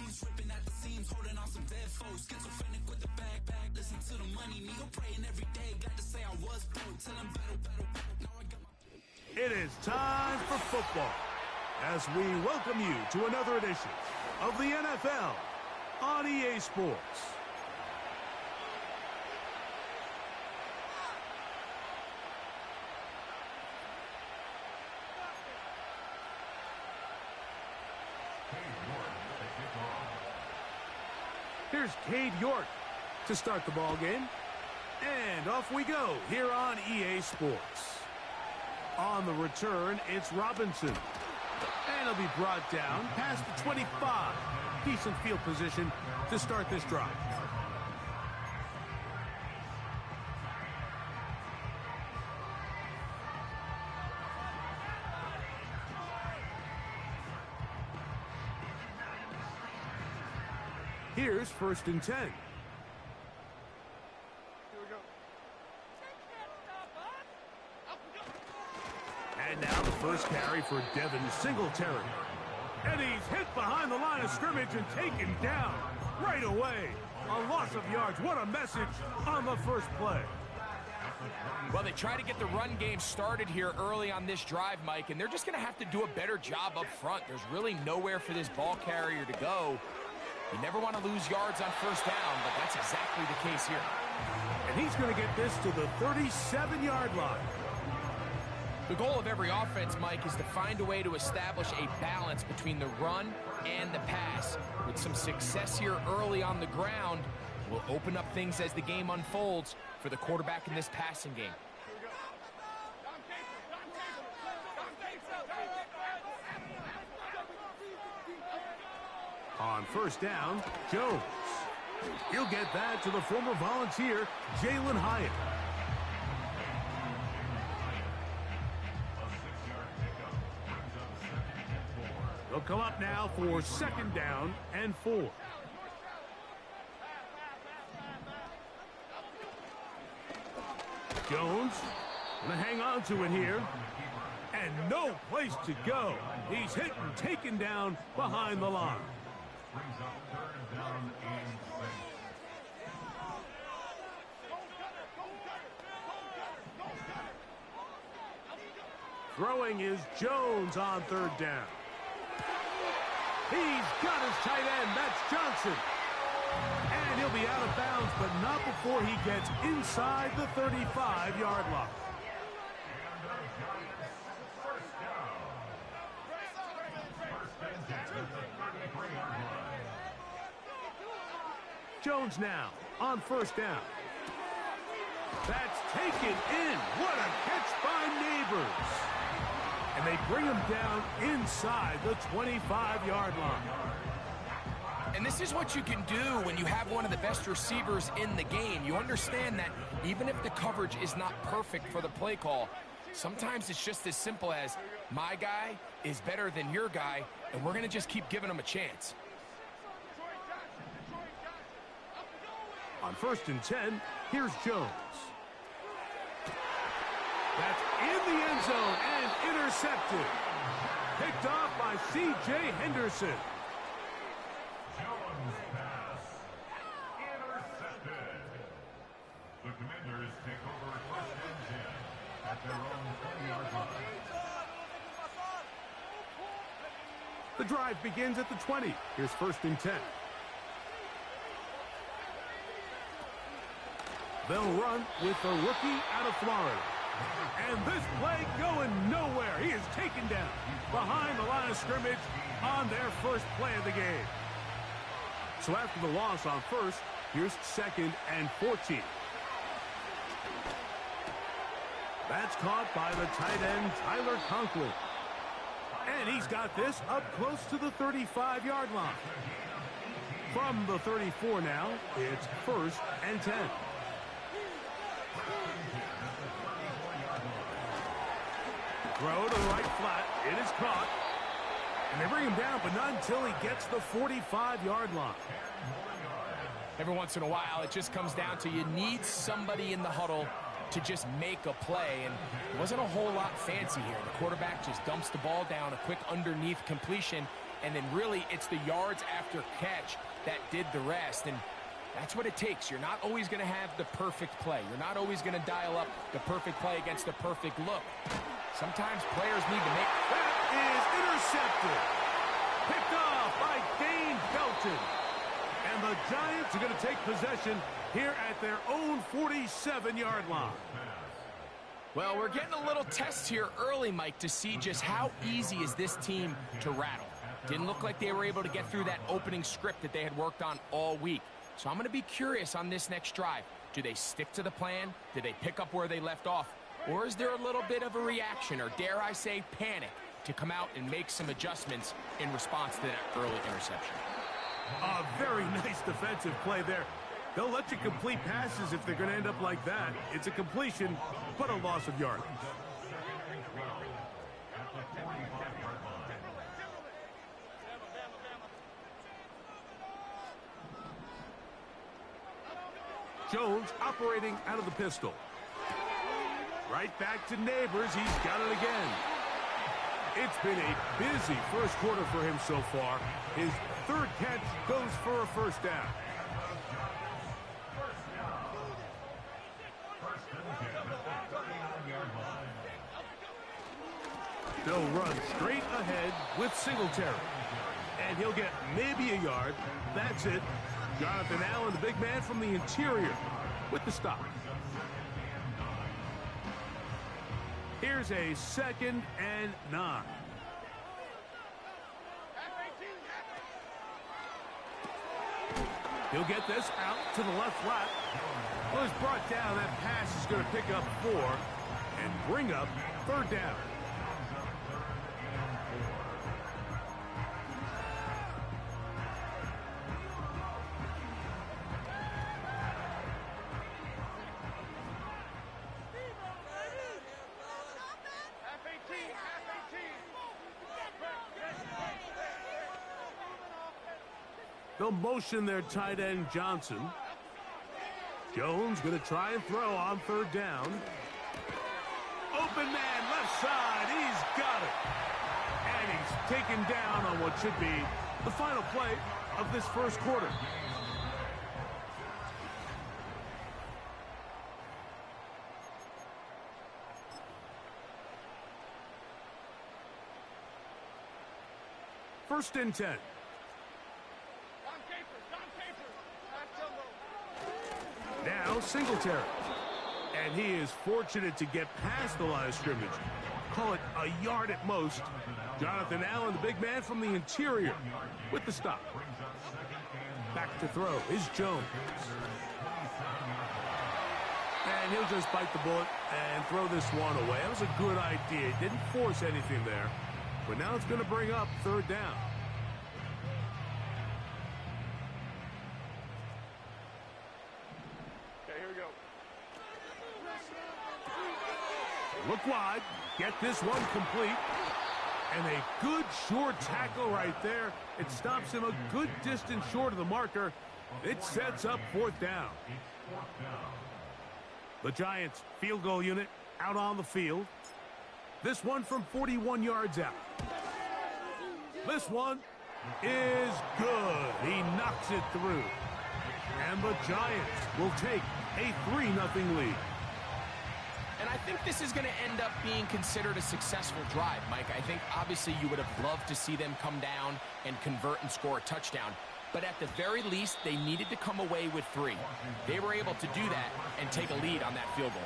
dreams, ripping at the seams, holding on some dead foes. Schizophrenic with the bag, listen to the money. Nigga praying every day, glad to say I was broke. Till I'm battle. Now I got my... It is time for football as we welcome you to another edition of the NFL on EA Sports. Here's Cade York to start the ball game. And off we go here on EA Sports. On the return, it's Robinson. And he'll be brought down past the 25. Decent field position to start this drive. Here's 1st and 10. And now the first carry for Devin Singletary. And he's hit behind the line of scrimmage and taken down right away. A loss of yards. What a message on the first play. Well, they try to get the run game started here early on this drive, Mike, and they're just going to have to do a better job up front. There's really nowhere for this ball carrier to go. You never want to lose yards on first down, but that's exactly the case here. And he's going to get this to the 37-yard line. The goal of every offense, Mike, is to find a way to establish a balance between the run and the pass. With some success here early on the ground, will open up things as the game unfolds for the quarterback in this passing game. On first down, Jones. He'll get that to the former Volunteer, Jalen Hyatt. They'll come up now for 2nd down and 4. Jones gonna hang on to it here. And no place to go. He's hit and taken down behind the line. Brings up 3rd down and 6. Throwing is Jones on 3rd down. He's got his tight end. That's Johnson. And he'll be out of bounds, but not before he gets inside the 35-yard line. Jones now on 1st down. That's taken in. What a catch by Neighbors. And they bring him down inside the 25-yard line. And this is what you can do when you have one of the best receivers in the game. You understand that even if the coverage is not perfect for the play call, sometimes it's just as simple as my guy is better than your guy, and we're going to just keep giving him a chance. On 1st and 10, here's Jones. That's in the end zone and intercepted. Picked off by C.J. Henderson. Jones pass intercepted. The Commanders take over 1st and 10 at their own 20-yard line. The drive begins at the 20. Here's 1st and 10. They'll run with the rookie out of Florida. And this play going nowhere. He is taken down behind the line of scrimmage on their first play of the game. So after the loss on 1st, here's 2nd and 14. That's caught by the tight end, Tyler Conklin. And he's got this up close to the 35-yard line. From the 34 now, it's 1st and 10. Throw to the right flat. It is caught. And they bring him down, but not until he gets the 45-yard line. Every once in a while, it just comes down to you need somebody in the huddle to just make a play, and it wasn't a whole lot fancy here. The quarterback just dumps the ball down, a quick underneath completion, and then really it's the yards after catch that did the rest. And that's what it takes. You're not always going to have the perfect play. You're not always going to dial up the perfect play against the perfect look. Sometimes players need to make... That is intercepted. Picked off by Dane Belton. And the Giants are going to take possession here at their own 47-yard line. Well, we're getting a little test here early, Mike, to see just how easy is this team to rattle. Didn't look like they were able to get through that opening script that they had worked on all week. So I'm going to be curious on this next drive. Do they stick to the plan? Do they pick up where they left off? Or is there a little bit of a reaction, or dare I say panic, to come out and make some adjustments in response to that early interception? A very nice defensive play there. They'll let you complete passes if they're going to end up like that. It's a completion, but a loss of yardage. Jones operating out of the pistol. Right back to Neighbors. He's got it again. It's been a busy first quarter for him so far. His third catch goes for a first down. They'll run straight ahead with Singletary. And he'll get maybe a yard. That's it. Jonathan Allen, the big man from the interior, with the stop. Here's a 2nd and 9. He'll get this out to the left flat. Well, it's brought down. That pass is going to pick up 4 and bring up 3rd down. They'll motion their tight end Johnson. Jones going to try and throw on 3rd down. Open man left side. He's got it. And he's taken down on what should be the final play of this first quarter. First and 10. Now Singletary. And he is fortunate to get past the line of scrimmage. Call it a yard at most. Jonathan Allen, the big man from the interior, with the stop. Back to throw is Jones. And he'll just bite the bullet and throw this one away. That was a good idea. Didn't force anything there. But now it's going to bring up 3rd down. Look wide, get this one complete, and a good short tackle right there. It stops him a good distance short of the marker. It sets up 4th down. The Giants field goal unit out on the field. This one from 41 yards out. This one is good. He knocks it through. And the Giants will take a 3-0 lead. And I think this is going to end up being considered a successful drive, Mike. I think obviously you would have loved to see them come down and convert and score a touchdown. But at the very least, they needed to come away with 3. They were able to do that and take a lead on that field goal.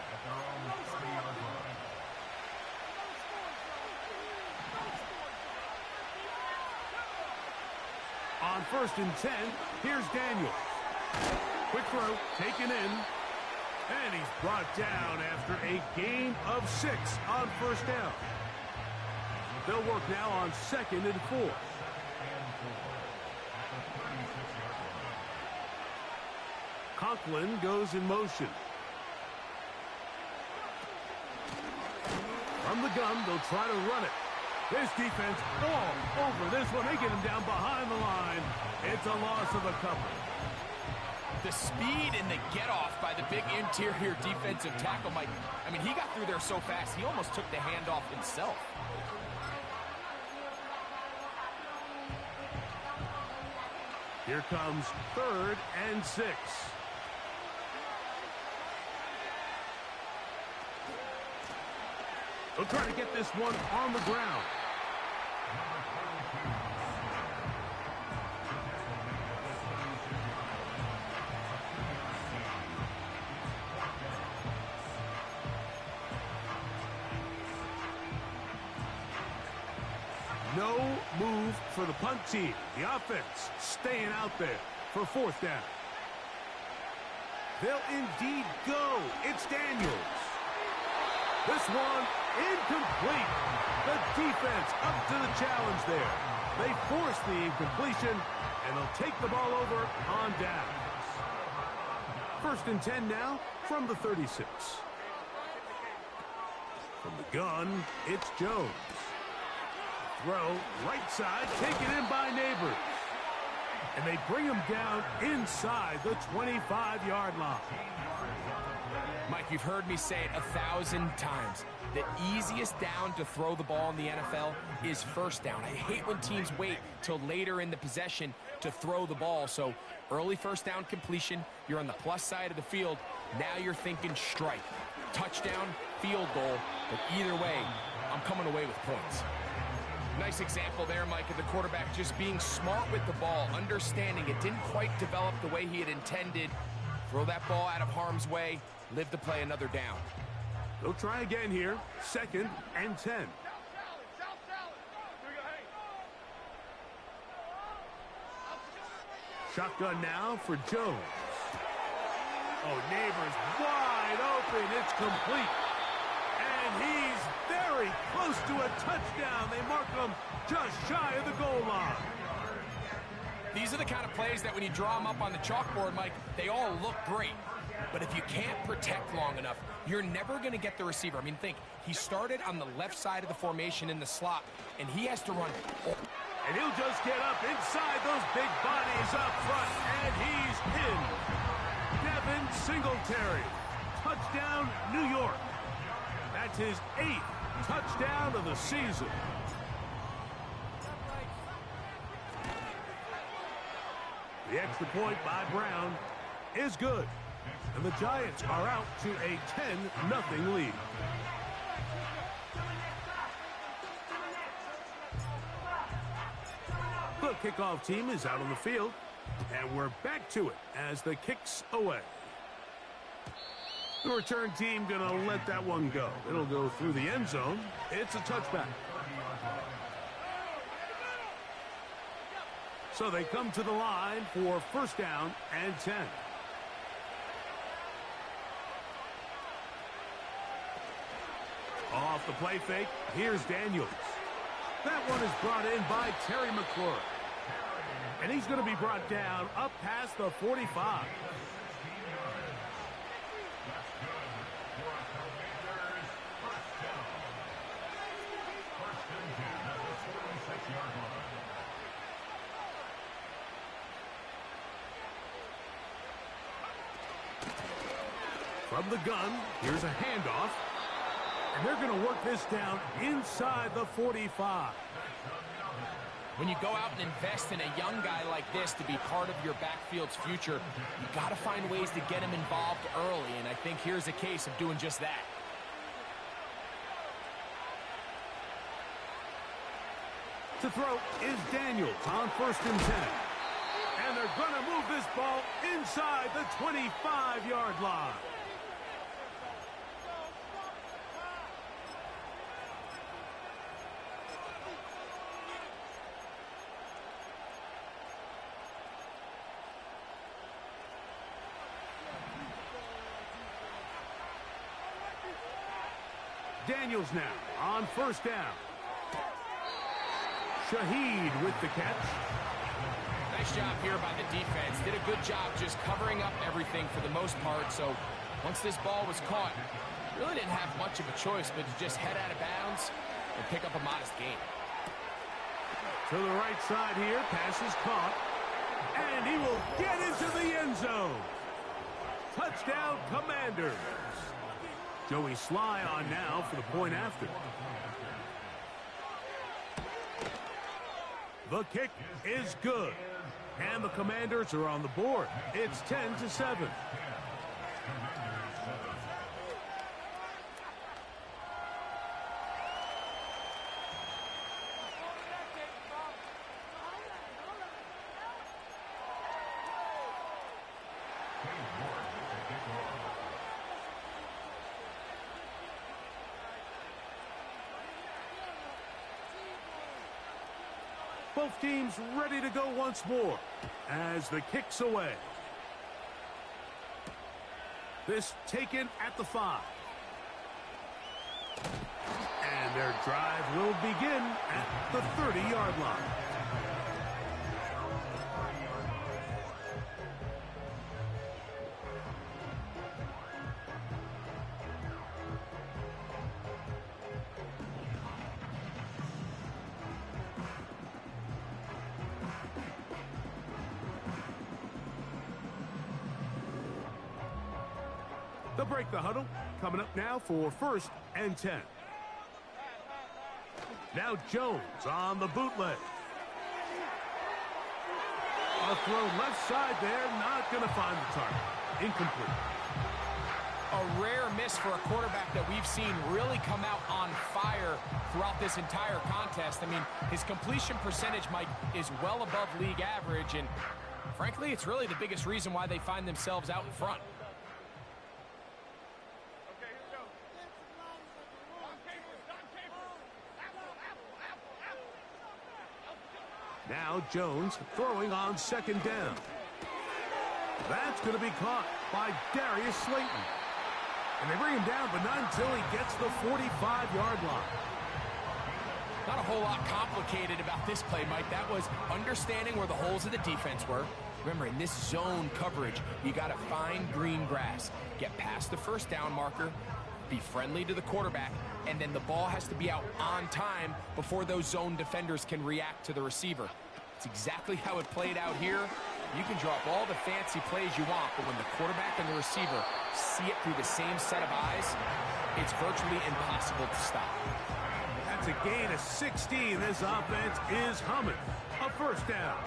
On 1st and 10, here's Daniels. Quick throw, taken in. And he's brought down after a gain of 6 on 1st down. They'll work now on 2nd and 4. Conklin goes in motion. From the gun, they'll try to run it. This defense all over this one. They get him down behind the line. It's a loss of a couple. The speed and the get-off by the big interior defensive tackle, Mike. I mean, he got through there so fast, he almost took the handoff himself. Here comes 3rd and 6. They'll try to get this one on the ground. No move for the punt team. The offense staying out there for 4th down. They'll indeed go. It's Daniels. This one incomplete. The defense up to the challenge there. They force the incompletion, and they'll take the ball over on downs. 1st and 10 now from the 36. From the gun, it's Jones. Throw, right side, taken in by Neighbors. And they bring him down inside the 25-yard line. Mike, you've heard me say it 1,000 times. The easiest down to throw the ball in the NFL is 1st down. I hate when teams wait till later in the possession to throw the ball. So early 1st down completion, you're on the plus side of the field. Now you're thinking strike. Touchdown, field goal. But either way, I'm coming away with points. Nice example there, Mike, of the quarterback just being smart with the ball, understanding it didn't quite develop the way he had intended. Throw that ball out of harm's way, live to play another down. They'll try again here, 2nd and 10. Shotgun now for Jones. Oh, Neighbors wide open. It's complete. And he's very close to a touchdown. They mark him just shy of the goal line. These are the kind of plays that when you draw them up on the chalkboard, Mike, they all look great. But if you can't protect long enough, you're never going to get the receiver. I mean, think, he started on the left side of the formation in the slot, and he has to run. And he'll just get up inside those big bodies up front, and he's in. Devin Singletary. Touchdown, New York. That's his 8th touchdown of the season. The extra point by Brown is good. And the Giants are out to a 10-0 lead. The kickoff team is out on the field. And we're back to it as the kick's away. The return team going to let that one go. It'll go through the end zone. It's a touchback. So they come to the line for 1st down and 10. Off the play fake, here's Daniels. That one is brought in by Terry McLaurin. And he's going to be brought down up past the 45. From the gun, here's a handoff. And they're going to work this down inside the 45. When you go out and invest in a young guy like this to be part of your backfield's future, you got to find ways to get him involved early, and I think here's a case of doing just that. To throw is Daniels on 1st and 10. And they're going to move this ball inside the 25-yard line. Daniels now on 1st down. Shaheed with the catch. Nice job here by the defense. Did a good job just covering up everything for the most part. So once this ball was caught, really didn't have much of a choice but to just head out of bounds and pick up a modest gain. To the right side here, pass is caught. And he will get into the end zone. Touchdown, Commanders. Joey Sly on now for the point after. The kick is good. And the Commanders are on the board. It's 10-7. Both teams ready to go once more as the kick's away. This taken at the 5. And their drive will begin at the 30-yard line. They'll break the huddle. Coming up now for 1st and 10. Now Jones on the bootleg. A throw left side there, not going to find the target. Incomplete. A rare miss for a quarterback that we've seen really come out on fire throughout this entire contest. I mean, his completion percentage, Mike, is well above league average, and frankly, it's really the biggest reason why they find themselves out in front. Now Jones throwing on 2nd down. That's going to be caught by Darius Slayton. And they bring him down, but not until he gets the 45-yard line. Not a whole lot complicated about this play, Mike. That was understanding where the holes of the defense were. Remember, in this zone coverage, you got to find green grass. Get past the 1st down marker, be friendly to the quarterback, and then the ball has to be out on time before those zone defenders can react to the receiver. It's exactly how it played out here. You can draw up all the fancy plays you want, but when the quarterback and the receiver see it through the same set of eyes, it's virtually impossible to stop. That's a gain of 16. This offense is humming. A 1st down.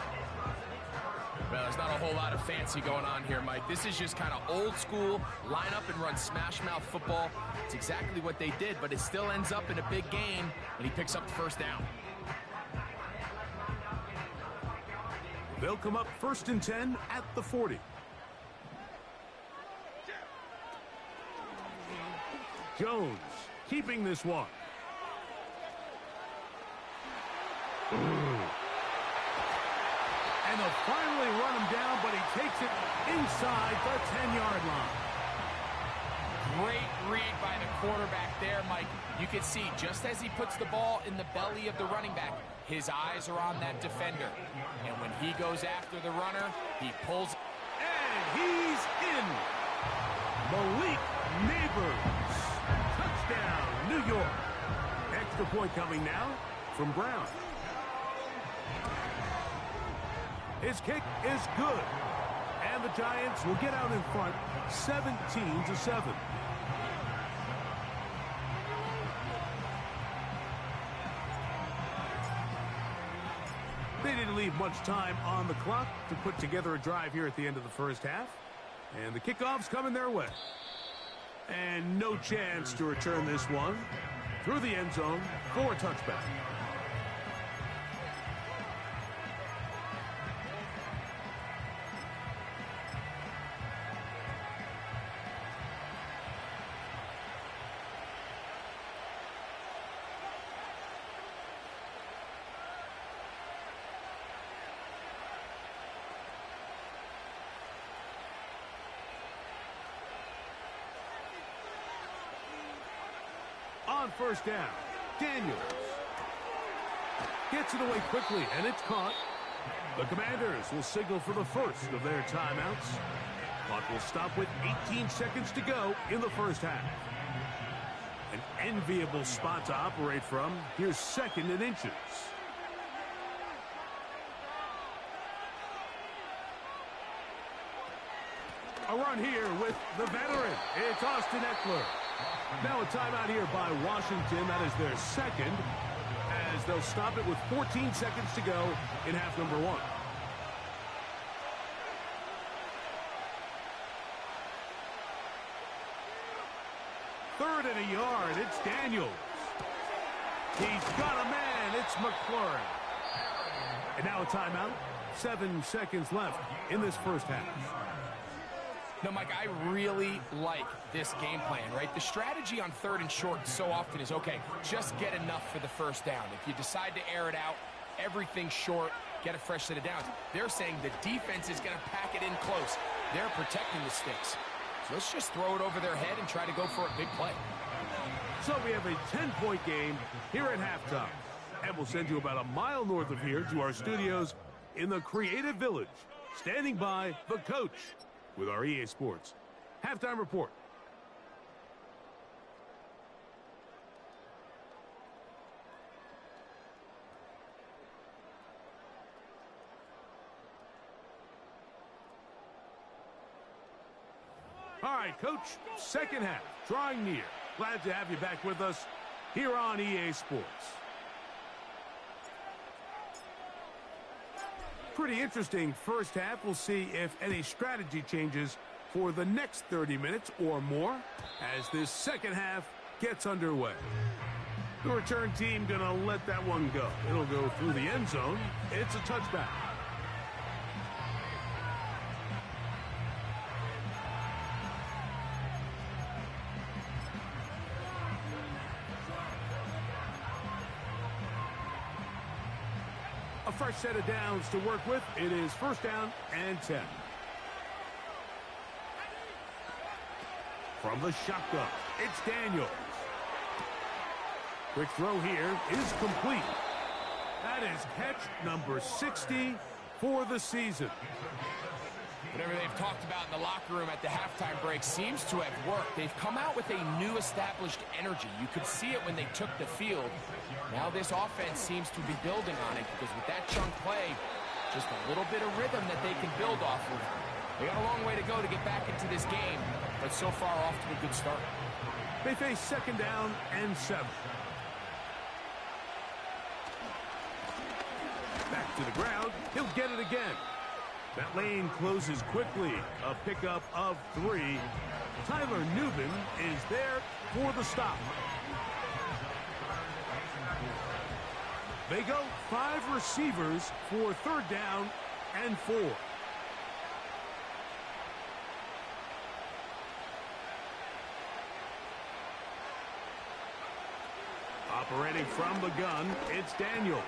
Well, there's not a whole lot of fancy going on here, Mike. This is just kind of old school, line up and run smash mouth football. It's exactly what they did, but it still ends up in a big gain when he picks up the 1st down. They'll come up 1st and 10 at the 40. Jones keeping this one. And they'll finally run him down, but he takes it inside the 10-yard line. Great read by the quarterback there, Mike. You can see just as he puts the ball in the belly of the running back, his eyes are on that defender. And when he goes after the runner, he pulls. And he's in. Malik Neighbors. Touchdown, New York. Extra point coming now from Brown. His kick is good. And the Giants will get out in front 17-7. They didn't leave much time on the clock to put together a drive here at the end of the 1st half. And the kickoff's coming their way. And no chance to return this one through the end zone for a touchback. On 1st down, Daniels gets it away quickly, and it's caught. The Commanders will signal for the 1st of their timeouts. Clock will stop with 18 seconds to go in the 1st half. An enviable spot to operate from. Here's 2nd and inches. A run here with the veteran. It's Austin Eckler. Now a timeout here by Washington. That is their 2nd, as they'll stop it with 14 seconds to go in half number 1. 3rd and a yard. It's Daniels. He's got a man. It's McLaurin. And now a timeout. 7 seconds left in this first half. No, Mike, I really like this game plan, right? The strategy on 3rd and short so often is, okay, just get enough for the first down. If you decide to air it out, everything short, get a fresh set of downs. They're saying the defense is going to pack it in close. They're protecting the sticks. So let's just throw it over their head and try to go for a big play. So we have a 10-point game here at halftime. And we'll send you about a mile north of here to our studios in the Creative Village. Standing by, the coach with our EA Sports Halftime Report. All right, Coach, second half, drawing near. Glad to have you back with us here on EA Sports. Pretty interesting first half. We'll see if any strategy changes for the next 30 minutes or more as this second half gets underway. The return team going to let that one go. It'll go through the end zone. It's a touchback. A fresh set of downs to work with. It is 1st down and 10. From the shotgun, it's Daniels. Quick throw here is complete. That is catch number 60 for the season. Whatever they've talked about in the locker room at the halftime break seems to have worked. They've come out with a new established energy. You could see it when they took the field. Now this offense seems to be building on it because with that chunk play, just a little bit of rhythm that they can build off of. They got a long way to go to get back into this game, but so far off to a good start. They face 2nd down and 7. Back to the ground. He'll get it again. That lane closes quickly. A pickup of 3. Tyler Nubin is there for the stop. They go 5 receivers for 3rd down and 4. Operating from the gun, it's Daniels.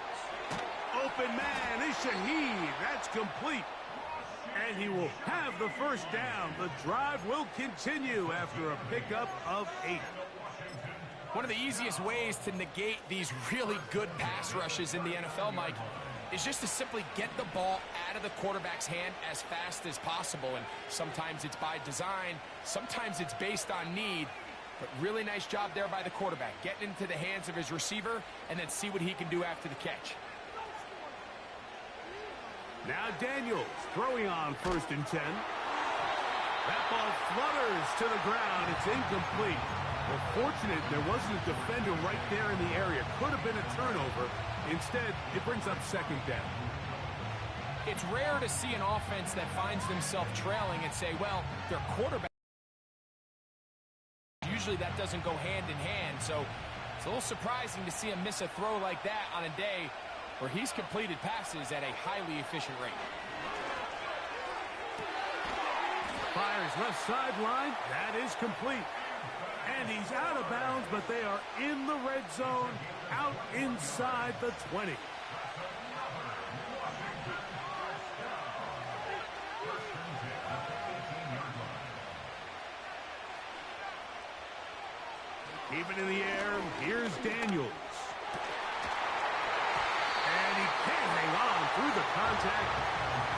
Open man is Shaheed. That's complete. And he will have the 1st down. The drive will continue after a pickup of 8. One of the easiest ways to negate these really good pass rushes in the NFL, Mike, is just to simply get the ball out of the quarterback's hand as fast as possible. And sometimes it's by design, sometimes it's based on need. But really nice job there by the quarterback, getting into the hands of his receiver and then see what he can do after the catch. Now Daniels throwing on 1st and 10. That ball flutters to the ground. It's incomplete. Well, fortunate there wasn't a defender right there in the area. Could have been a turnover. Instead, it brings up 2nd down. It's rare to see an offense that finds themselves trailing and say, well, their quarterback. Usually that doesn't go hand in hand, so it's a little surprising to see him miss a throw like that on a day where he's completed passes at a highly efficient rate. Fires left sideline. That is complete. And he's out of bounds, but they are in the red zone, out inside the 20. Keep it in the air. Here's Daniels. And he can't hang on through the contact.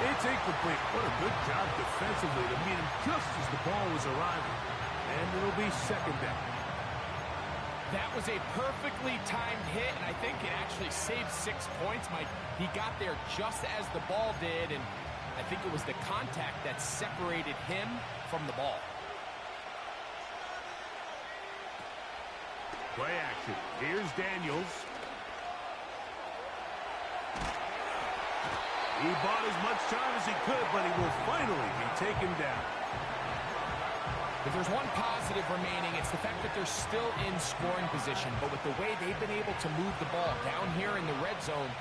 It's incomplete. What a good job defensively to meet him just as the ball was arriving. And it'll be 2nd down. That was a perfectly timed hit, and I think it actually saved 6 points, Mike. He got there just as the ball did, and I think it was the contact that separated him from the ball. Play action. Here's Daniels. He bought as much time as he could, but he will finally be taken down. The If there's one positive remaining, it's the fact that they're still in scoring position. But with the way they've been able to move the ball down here in the red zone,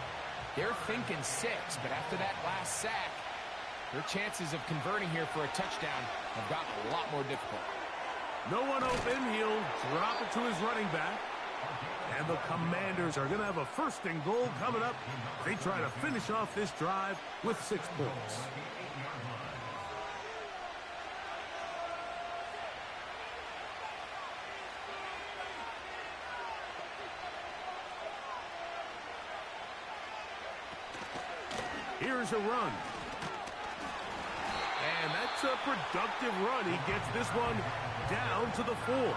they're thinking 6. But after that last sack, their chances of converting here for a touchdown have gotten a lot more difficult. No one open. He'll drop it to his running back. And the Commanders are going to have a 1st and goal coming up. They try to finish off this drive with 6 points. Here's a run. And that's a productive run. He gets this one down to the 4.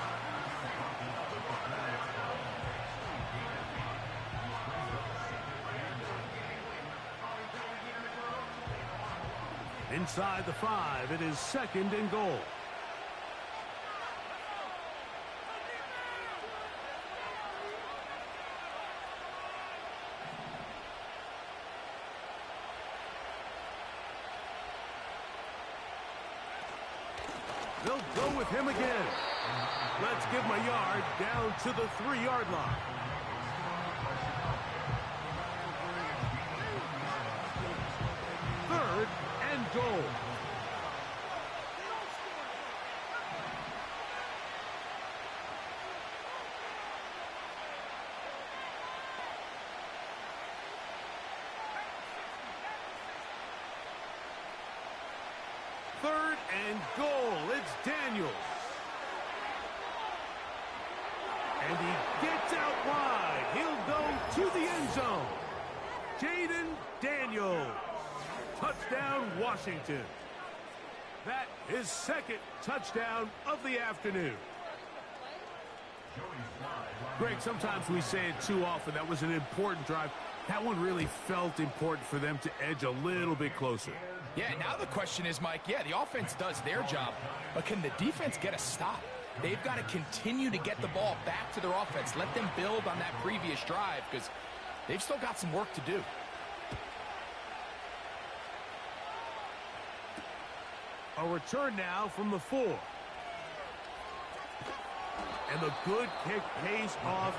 Inside the 5, it is 2nd and goal. They'll go with him again. Let's give him a yard down to the 3-yard line. Third and goal. Third and goal. It's Daniels. And he gets out wide. He'll go to the end zone. Jayden Daniels. Touchdown, Washington. That is 2nd touchdown of the afternoon. Greg, sometimes we say it too often. That was an important drive. That one really felt important for them to edge a little bit closer. Yeah, now the question is, Mike, yeah, the offense does their job, but can the defense get a stop? They've got to continue to get the ball back to their offense. Let them build on that previous drive because they've still got some work to do. A return now from the 4. And the good kick pays off.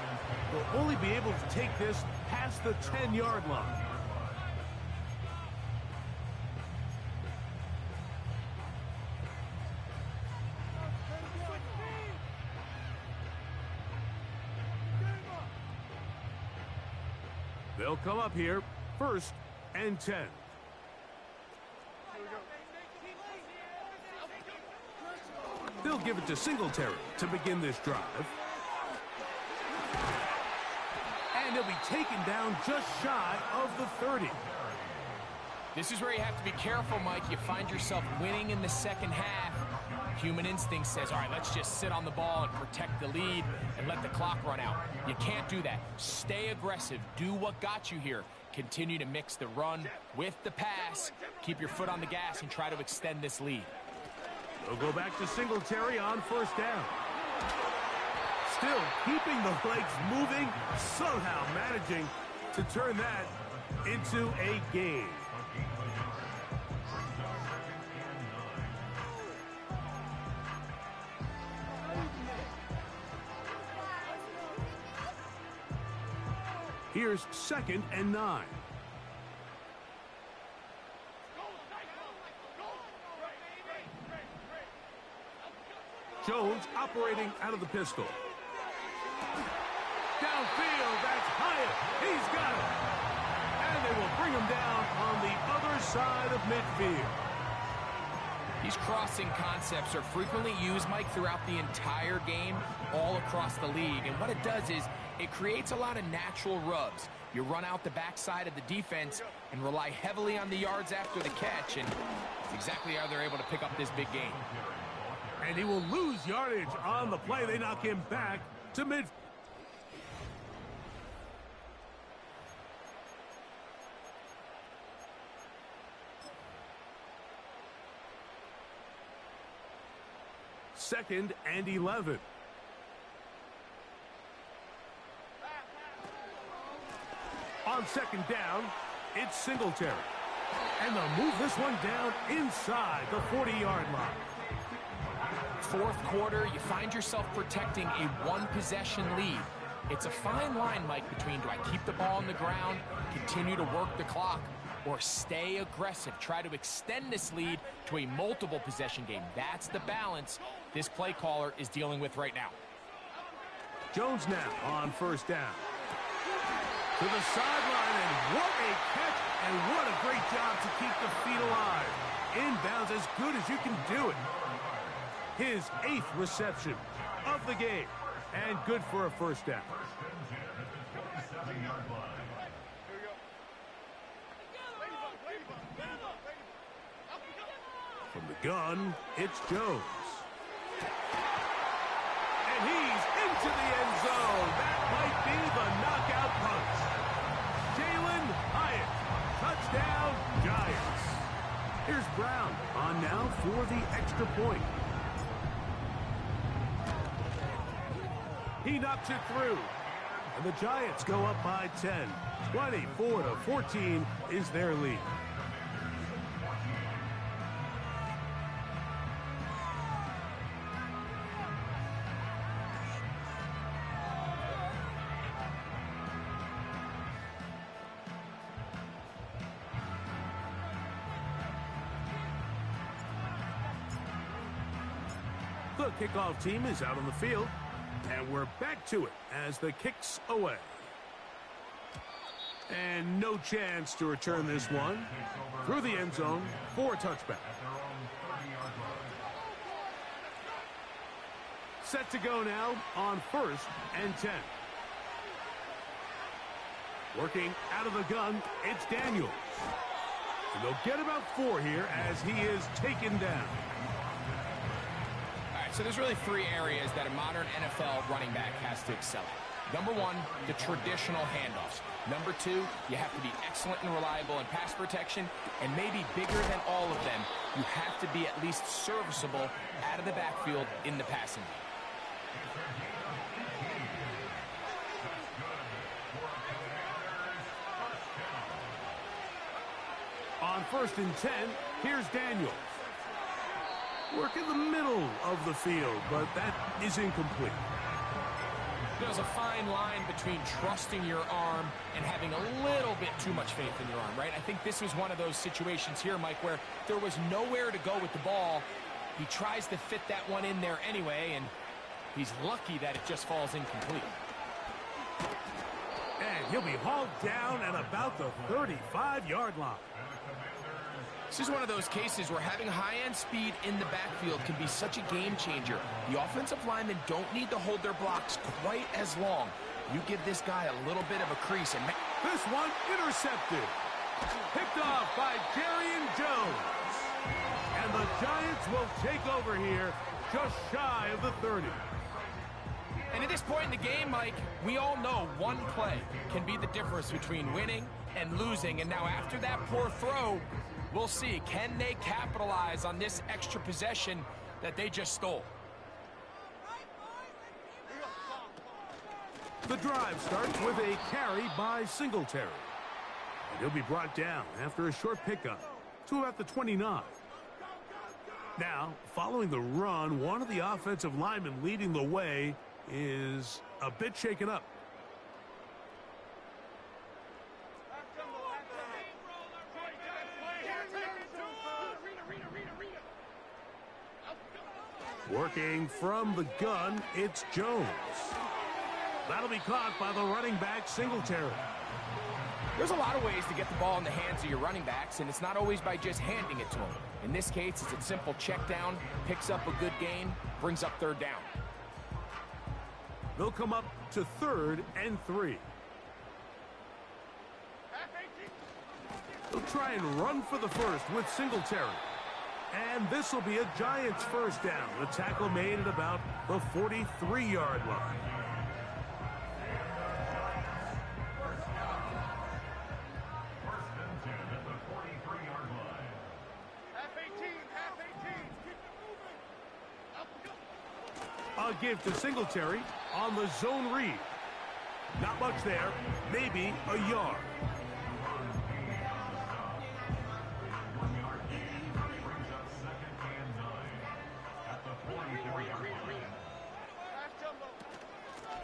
They'll only be able to take this past the 10-yard line. They'll come up here, 1st and 10. They'll give it to Singletary to begin this drive. And he'll be taken down just shy of the 30. This is where you have to be careful, Mike. You find yourself winning in the second half. Human instinct says, all right, let's just sit on the ball and protect the lead and let the clock run out. You can't do that. Stay aggressive. Do what got you here. Continue to mix the run with the pass. Keep your foot on the gas and try to extend this lead. They'll go back to Singletary on 1st down. Still keeping the legs moving, somehow managing to turn that into a gain. Here's 2nd and 9. Jones operating out of the pistol. Downfield, that's Hyatt. He's got it. And they will bring him down on the other side of midfield. These crossing concepts are frequently used, Mike, throughout the entire game, all across the league. And what it does is it creates a lot of natural rubs. You run out the backside of the defense and rely heavily on the yards after the catch, and it's exactly how they're able to pick up this big gain. And he will lose yardage on the play. They knock him back to mid. Second and 11. On 2nd down, it's Singletary. And they'll move this one down inside the 40-yard line. fourth quarter, you find yourself protecting a one-possession lead. It's a fine line, Mike, between do I keep the ball on the ground, continue to work the clock, or stay aggressive, try to extend this lead to a multiple possession game. That's the balance this play caller is dealing with right now. Jones now on first down. To the sideline, and what a catch, and what a great job to keep the feet alive. Inbounds as good as you can do it. His 8th reception of the game, and good for a first down. From the gun, it's Jones. And he's into the end zone. That might be the knockout punch. Jalen Hyatt, touchdown Giants. Here's Brown on now for the extra point. He knocks it through. And the Giants go up by 10. 24-14 is their lead. The kickoff team is out on the field, and we're back to it as the kick's away. And no chance to return this one through the end zone for a touchback. Set to go now on 1st and 10. Working out of the gun, it's Daniels. And they'll get about 4 here as he is taken down. So there's really 3 areas that a modern NFL running back has to excel at. Number 1, the traditional handoffs. Number 2, you have to be excellent and reliable in pass protection. And maybe bigger than all of them, you have to be at least serviceable out of the backfield in the passing game. On 1st and 10, here's Daniels. Work in the middle of the field, but that is incomplete. There's a fine line between trusting your arm and having a little bit too much faith in your arm, right? I think this was one of those situations here, Mike, where there was nowhere to go with the ball. He tries to fit that one in there anyway, and he's lucky that it just falls incomplete. And he'll be hauled down at about the 35-yard line. This is one of those cases where having high-end speed in the backfield can be such a game changer. The offensive linemen don't need to hold their blocks quite as long. You give this guy a little bit of a crease. And this one intercepted. Picked off by Jarrian Jones. And the Giants will take over here just shy of the 30. And at this point in the game, Mike, we all know one play can be the difference between winning and losing. And now after that poor throw, we'll see, can they capitalize on this extra possession that they just stole? The drive starts with a carry by Singletary. And he'll be brought down after a short pickup to about the 29. Now, following the run, one of the offensive linemen leading the way is a bit shaken up. Working from the gun, it's Jones. That'll be caught by the running back, Singletary. There's a lot of ways to get the ball in the hands of your running backs, and it's not always by just handing it to them. In this case, it's a simple check down, picks up a good gain, brings up 3rd down. They'll come up to 3rd and 3. They'll try and run for the first with Singletary. And this will be a Giants first down. The tackle made at about the 43-yard line. A give to Singletary on the zone read. Not much there, maybe a yard.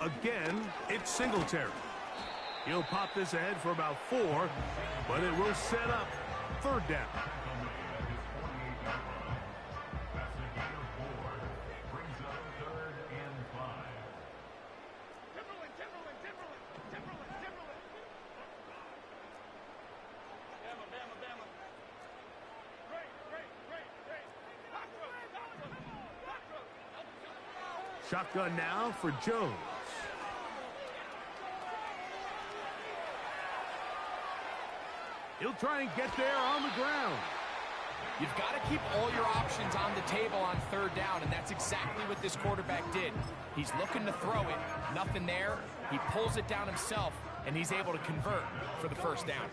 Again, it's Singletary. He'll pop this ahead for about 4, but it will set up 3rd down. Shotgun now for Jones. He'll try and get there on the ground. You've got to keep all your options on the table on 3rd down, and that's exactly what this quarterback did. He's looking to throw it. Nothing there. He pulls it down himself, and he's able to convert for the 1st down.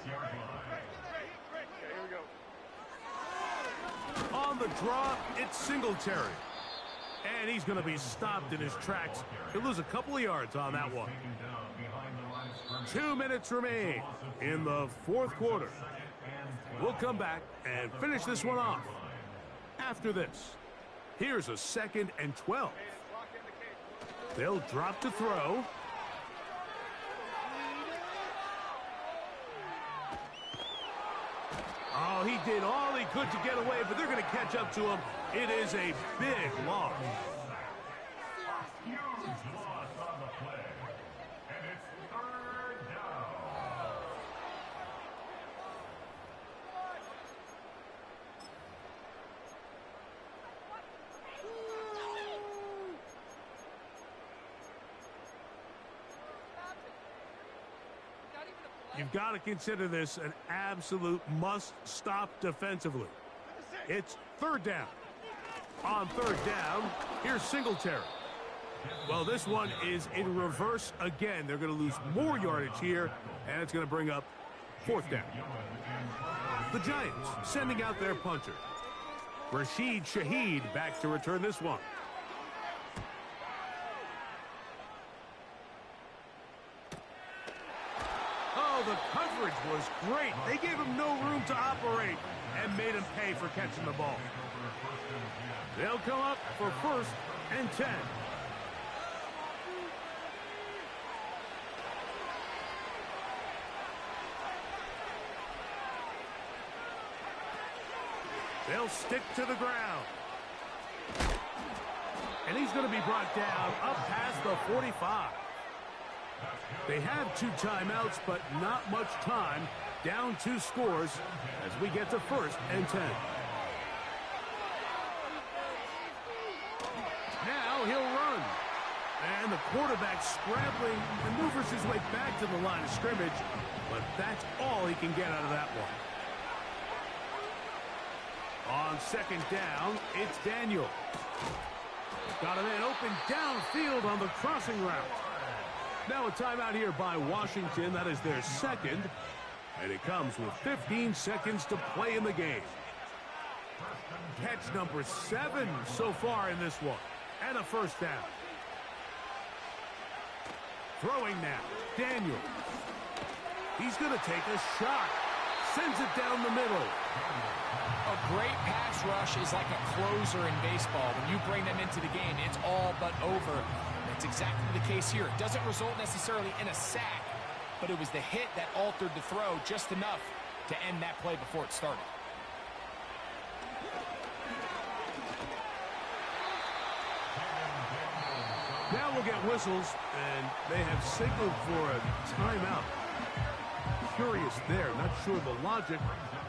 On the draw, it's Singletary. And he's going to be stopped in his tracks. He'll lose a couple of yards on that one. 2 minutes remain in the 4th quarter. We'll come back and finish this one off. After this, here's a 2nd and 12. They'll drop to throw. Oh, he did all he could to get away, but they're going to catch up to him. It is a big loss. Huge loss on the play. And it's 3rd down. You've got to consider this an absolute must-stop defensively. It's 3rd down. On 3rd down, here's Singletary. Well, this one is in reverse again. They're going to lose more yardage here, and it's going to bring up 4th down. The Giants sending out their punter. Rashid Shaheed back to return this one. Oh, the coverage was great. They gave him no room to operate and made him pay for catching the ball. They'll come up for 1st and 10. They'll stick to the ground. And he's going to be brought down up past the 45. They have 2 timeouts, but not much time. Down 2 scores as we get to 1st and 10. Now he'll run. And the quarterback scrambling, maneuvers his way back to the line of scrimmage, but that's all he can get out of that one. On 2nd down, it's Daniel. Got a man open downfield on the crossing route. Now a timeout here by Washington. That is their 2nd. And it comes with 15 seconds to play in the game. Catch number 7 so far in this one. And a 1st down. Throwing now. Daniel. He's going to take a shot. Sends it down the middle. A great pass rush is like a closer in baseball. When you bring them into the game, it's all but over. That's exactly the case here. It doesn't result necessarily in a sack, but it was the hit that altered the throw just enough to end that play before it started. Now we'll get whistles, and they have signaled for a timeout. Curious there, not sure the logic,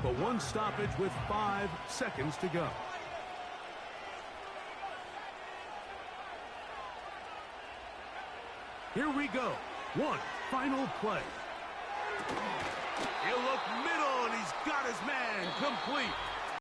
but one stoppage with 5 seconds to go. Here we go. One final play. He'll look middle, and he's got his man complete.